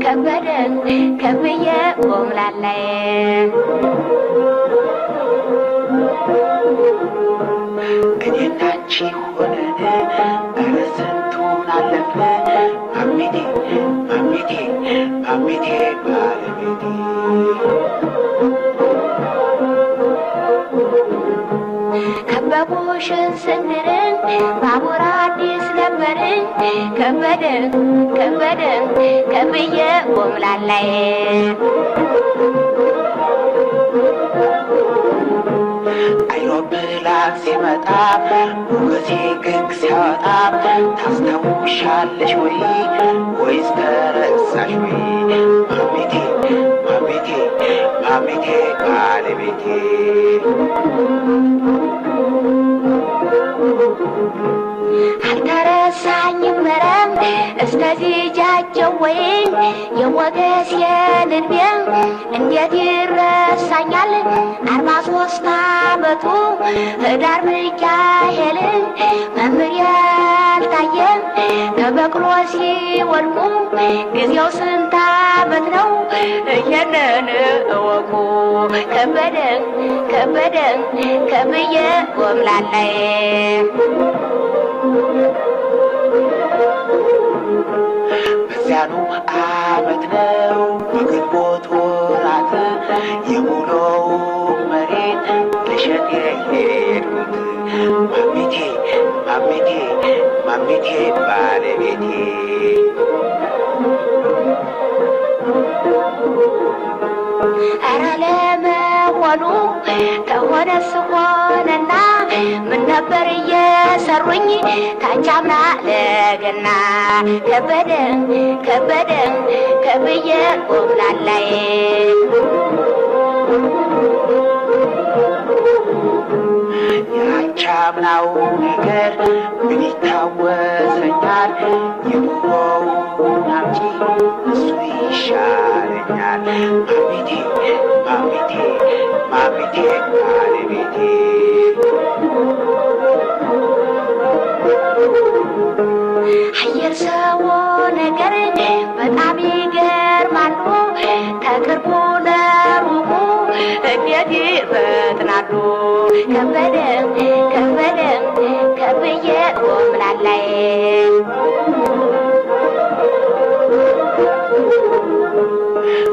ከበደን ከብዬ ቆምላላይ እኔና አንቺ ሆነን ኧረ ስንቱን አለፍን ማሚቴ ማሚቴ ማሚቴ ባለቤቴ ከበቦሽን ስንድርን ባቡር አዲስ ነበርን ከበደን ከብዬ ቆምላላይ አይሮፕላን ሲመጣ ሞገሴ ግግ ሲያወጣ ታስታውሻለሽ ወይ ወይስ ተረሳሽ ወይ ማሚቴ ማሚቴ ማሚቴ ባለቤቴ አልተረሳኝም መረም እስከዚህ ጃቸው ወይ የሞገስ የልቤም እንዴት ይረሳኛል 43 ዓመቱ ህዳር ሚካኤል መምህር ያልታየ ከበቅሎ ሲወድቁ ጊዜው ስንት ዓመት ነው ይሄንን እወቁ ከበደን ከብዬ ቆምላላይ በዚያኑ ዓመት ነው በግንቦት ወራት የሙሉው መሬት ልሸጥ የሄድኩት ማሚቴ ማሚቴ ማሚቴ ባለቤቴ ኧረ ለመሆኑ ተሆነስ ሆነና ምን ነበር እየሰሩኝ ታቻምና ለገና ከበደን ከብዬ ቆምላላይ ያቻምናው ነገር ምን ይታወሰኛል የኑሮውን አምጪ እሱ ይሻለኛል ማሚቴ ማሚቴ ማሚቴ ባለቤቴ አየር ሰው ነገር በጣም ይገርማሉ ተቅርቡ ለሩቁ እንዴት ይፈጥናሉ ከበደን ከብዬ ቆምላላይ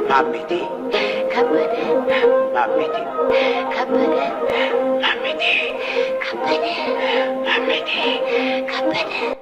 ማሚቴ ከበደን ማሚቴ ከበደን ማሚቴ ከበደን ማሚቴ ከበደን